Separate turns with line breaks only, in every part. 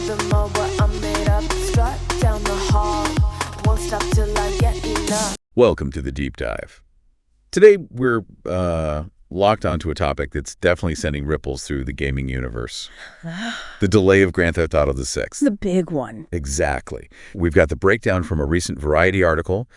them all what I'm made up. Strut down the hall, won't stop till I get enough.
Welcome to the Deep Dive. Today, we're locked onto a topic that's definitely sending ripples through the gaming universe. The delay of Grand Theft Auto VI.
The big one.
Exactly. We've got the breakdown from a recent Variety article.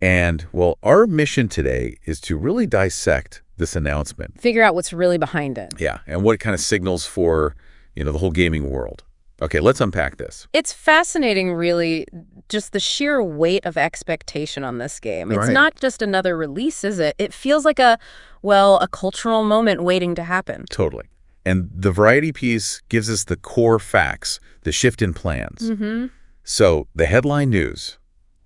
And, well, our mission today is to really dissect this announcement.
Figure out what's really behind it.
Yeah, and what it kind of signals for, the whole gaming world. Okay, let's unpack this.
It's fascinating, really, just the sheer weight of expectation on this game. It's
Right.
not just another release, is it? It feels like a cultural moment waiting to happen.
Totally. And the Variety piece gives us the core facts, the shift in plans.
Mm-hmm.
So the headline news,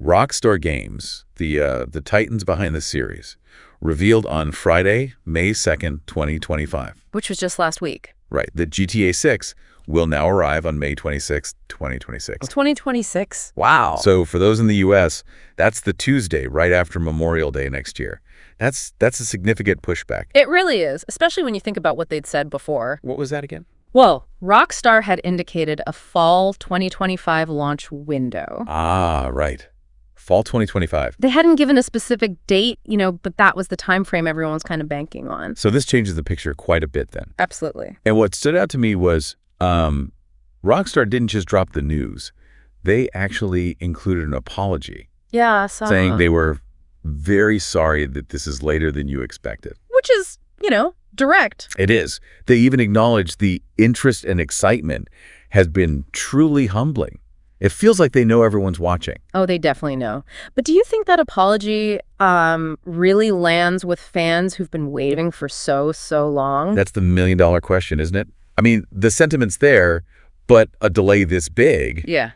Rockstar Games, the titans behind the series, revealed on Friday, May 2nd, 2025.
Which was just last week.
Right, that GTA 6 will now arrive on May 26th, 2026.
2026? Wow.
So for those in the U.S., that's the Tuesday right after Memorial Day next year. That's a significant pushback.
It really is, especially when you think about what they'd said before.
What was that again?
Well, Rockstar had indicated a fall 2025 launch window.
Ah, right. Fall 2025.
They hadn't given a specific date, but that was the time frame everyone was kind of banking on.
So this changes the picture quite a bit then.
Absolutely.
And what stood out to me was Rockstar didn't just drop the news. They actually included an apology.
Yeah, I saw
saying they were very sorry that this is later than you expected.
Which is, direct.
It is. They even acknowledged the interest and excitement has been truly humbling. It feels like they know everyone's watching.
Oh, they definitely know. But do you think that apology really lands with fans who've been waiting for so long?
That's the million-dollar question, isn't it? I mean, the sentiment's there, but a delay this big,
Yeah.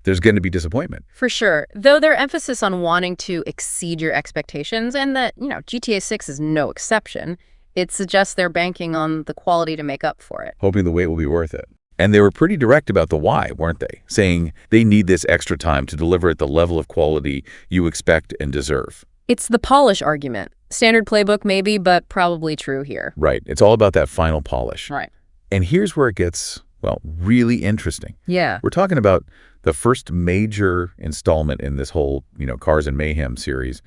there's going to be disappointment.
For sure. Though their emphasis on wanting to exceed your expectations and that, GTA 6 is no exception, it suggests they're banking on the quality to make up for it.
Hoping the wait will be worth it. And they were pretty direct about the why, weren't they? Saying they need this extra time to deliver at the level of quality you expect and deserve.
It's the polish argument. Standard playbook maybe, but probably true here.
Right. It's all about that final polish.
Right.
And here's where it gets, really interesting.
Yeah.
We're talking about the first major installment in this whole, Cars and Mayhem series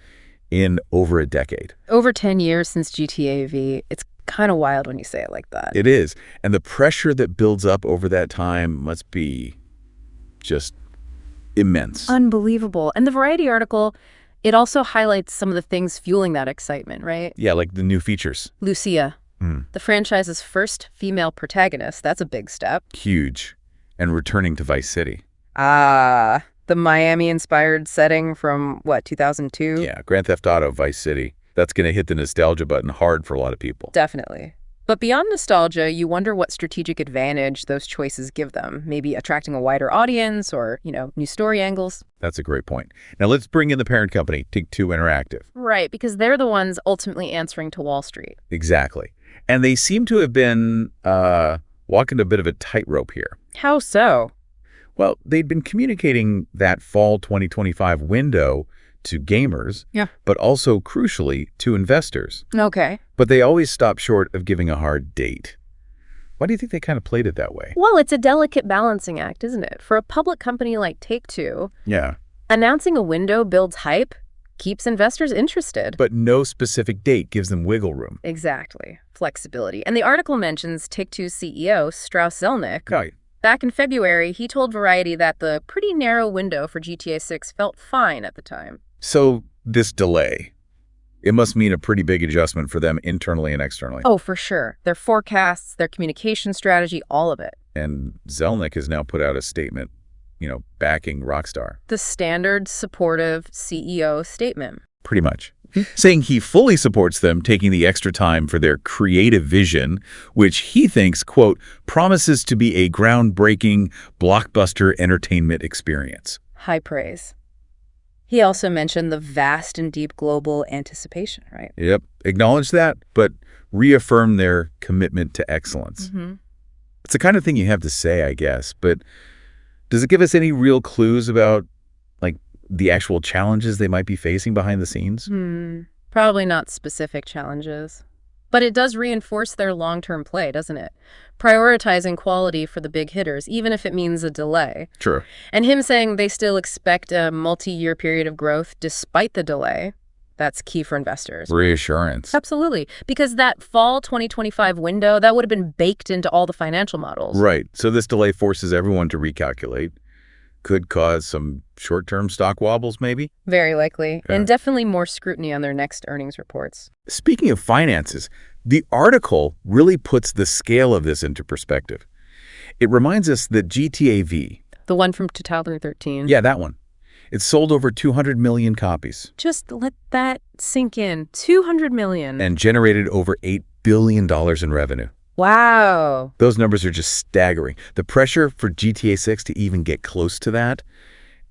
in over a decade.
Over 10 years since GTA V. It's kind of wild when you say it like that.
It is. And the pressure that builds up over that time must be just immense.
Unbelievable. And the Variety article, it also highlights some of the things fueling that excitement, right?
Yeah, like the new features.
Lucia, the franchise's first female protagonist. That's a big step.
Huge. And returning to Vice City.
Ah, the Miami-inspired setting from, 2002?
Yeah, Grand Theft Auto Vice City. That's going to hit the nostalgia button hard for a lot of people.
Definitely. But beyond nostalgia, you wonder what strategic advantage those choices give them. Maybe attracting a wider audience or, new story angles.
That's a great point. Now let's bring in the parent company, Take-Two Interactive.
Right, because they're the ones ultimately answering to Wall Street.
Exactly. And they seem to have been walking a bit of a tightrope here.
How so?
Well, they'd been communicating that fall 2025 window to gamers, but also, crucially, to investors.
Okay.
But they always stop short of giving a hard date. Why do you think they kind of played it that way?
Well, it's a delicate balancing act, isn't it? For a public company like Take-Two,
Yeah.
announcing a window builds hype, keeps investors interested.
But no specific date gives them wiggle room.
Exactly. Flexibility. And the article mentions Take-Two's CEO, Strauss Zelnick.
Right.
Back in February, he told Variety that the pretty narrow window for GTA 6 felt fine at the time.
So this delay, it must mean a pretty big adjustment for them internally and externally.
Oh, for sure. Their forecasts, their communication strategy, all of it.
And Zelnick has now put out a statement, backing Rockstar.
The standard supportive CEO statement.
Pretty much. Saying he fully supports them taking the extra time for their creative vision, which he thinks, quote, promises to be a groundbreaking blockbuster entertainment experience.
High praise. He also mentioned the vast and deep global anticipation, right?
Yep. Acknowledge that, but reaffirm their commitment to excellence.
Mm-hmm.
It's the kind of thing you have to say, I guess, but does it give us any real clues about, the actual challenges they might be facing behind the scenes?
Probably not specific challenges. But it does reinforce their long-term play, doesn't it? Prioritizing quality for the big hitters, even if it means a delay.
True.
And him saying they still expect a multi-year period of growth despite the delay, that's key for investors.
Reassurance.
Absolutely. Because that fall 2025 window, that would have been baked into all the financial models.
Right. So this delay forces everyone to recalculate. Could cause some short-term stock wobbles, maybe?
Very likely.
Yeah.
And definitely more scrutiny on their next earnings reports.
Speaking of finances, the article really puts the scale of this into perspective. It reminds us that GTA V,
The one from 2013.
yeah, that one, it sold over 200 million copies
Just let that sink in. 200 million.
and generated over $8 billion in revenue.
Wow.
Those numbers are just staggering. The pressure for GTA 6 to even get close to that,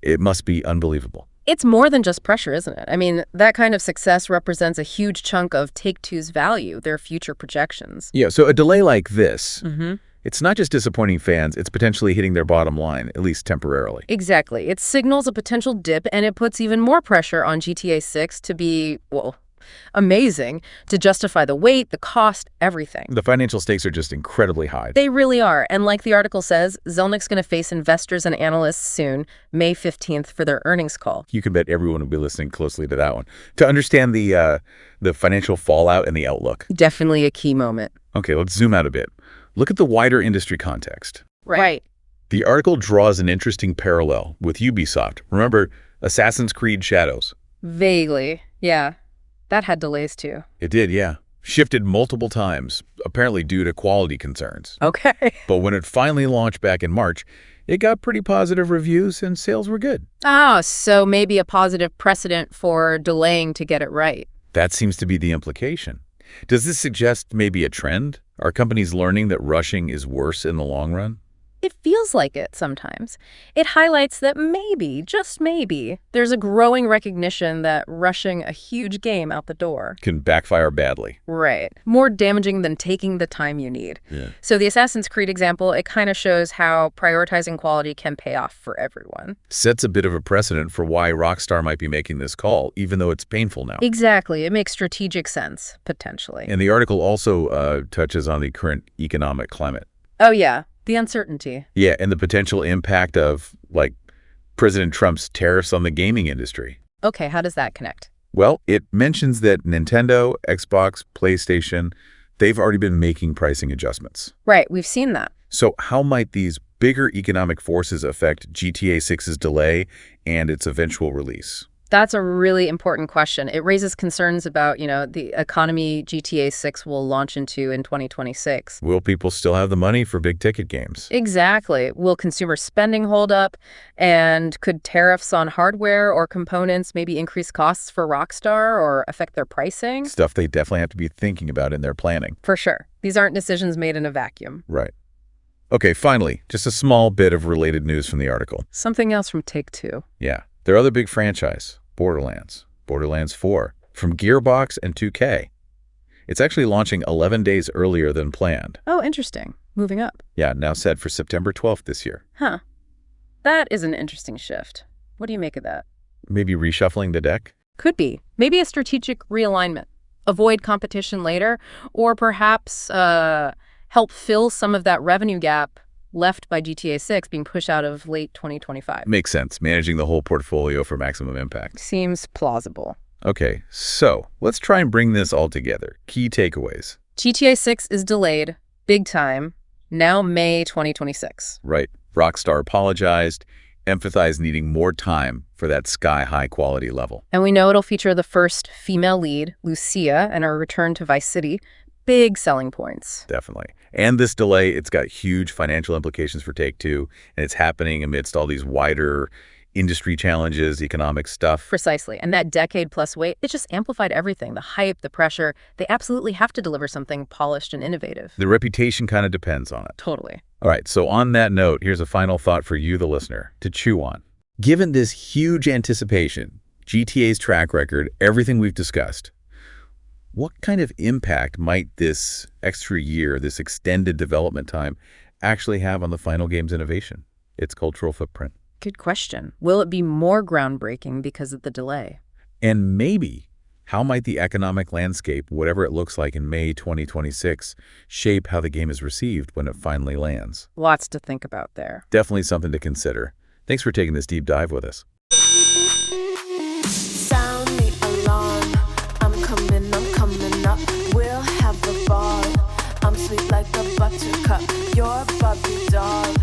it must be unbelievable.
It's more than just pressure, isn't it? I mean, that kind of success represents a huge chunk of Take-Two's value, their future projections.
Yeah, so a delay like this,
Mm-hmm.
it's not just disappointing fans, it's potentially hitting their bottom line, at least temporarily.
Exactly. It signals a potential dip, and it puts even more pressure on GTA 6 to be, well, amazing, to justify the wait, the cost, everything.
The financial stakes are just incredibly high.
They really are. And like the article says, Zelnick's going to face investors and analysts soon, May 15th, for their earnings call.
You can bet everyone will be listening closely to that one to understand the financial fallout and the outlook.
Definitely a key moment.
Okay, let's zoom out a bit. Look at the wider industry context.
Right.
The article draws an interesting parallel with Ubisoft. Remember Assassin's Creed Shadows?
Vaguely. Yeah. That had delays too.
It did, yeah. Shifted multiple times, apparently due to quality concerns.
Okay.
But when it finally launched back in March, it got pretty positive reviews and sales were good.
Oh, so maybe a positive precedent for delaying to get it right.
That seems to be the implication. Does this suggest maybe a trend? Are companies learning that rushing is worse in the long run?
It feels like it sometimes. It highlights that maybe, just maybe, there's a growing recognition that rushing a huge game out the door.
Can backfire badly.
Right. More damaging than taking the time you need.
Yeah.
So the Assassin's Creed example, it kind of shows how prioritizing quality can pay off for everyone.
Sets a bit of a precedent for why Rockstar might be making this call, even though it's painful now.
Exactly. It makes strategic sense, potentially.
And the article also touches on the current economic climate.
Oh, yeah. The uncertainty.
Yeah, and the potential impact of, like, President Trump's tariffs on the gaming industry.
Okay, how does that connect?
Well, it mentions that Nintendo, Xbox, PlayStation, they've already been making pricing adjustments.
Right, we've seen that.
So how might these bigger economic forces affect GTA 6's delay and its eventual release?
That's a really important question. It raises concerns about, the economy GTA 6 will launch into in 2026.
Will people still have the money for big-ticket games?
Exactly. Will consumer spending hold up? And could tariffs on hardware or components maybe increase costs for Rockstar or affect their pricing?
Stuff they definitely have to be thinking about in their planning.
For sure. These aren't decisions made in a vacuum.
Right. Okay, finally, just a small bit of related news from the article.
Something else from Take-Two.
Yeah, their other big franchise, Borderlands 4, from Gearbox and 2K. It's actually launching 11 days earlier than planned.
Oh, interesting. Moving up.
Yeah, now set for September 12th this year.
Huh. That is an interesting shift. What do you make of that?
Maybe reshuffling the deck?
Could be. Maybe a strategic realignment. Avoid competition later, or perhaps help fill some of that revenue gap left by GTA 6 being pushed out of late 2025.
Makes sense, managing the whole portfolio for maximum impact.
Seems plausible.
Okay, so let's try and bring this all together. Key takeaways.
GTA 6 is delayed, big time, now May 2026.
Right. Rockstar apologized, emphasized needing more time for that sky-high quality level.
And we know it'll feature the first female lead, Lucia, and her return to Vice City. Big selling points.
Definitely. And this delay, it's got huge financial implications for Take-Two, and it's happening amidst all these wider industry challenges, economic stuff.
Precisely. And that decade-plus wait, it just amplified everything. The hype, the pressure. They absolutely have to deliver something polished and innovative.
The reputation kind of depends on it.
Totally.
All right, so on that note, here's a final thought for you, the listener, to chew on. Given this huge anticipation, GTA's track record, everything we've discussed, what kind of impact might this extra year, this extended development time, actually have on the final game's innovation, its cultural footprint?
Good question. Will it be more groundbreaking because of the delay?
And maybe How might the economic landscape, whatever it looks like in May 2026, shape how the game is received when it finally lands?
Lots to think about there.
Definitely something to consider. Thanks for taking this deep dive with us.
Sound the alarm. I'm coming up. We'll have a ball. I'm sweet like a buttercup. You're Bobby doll.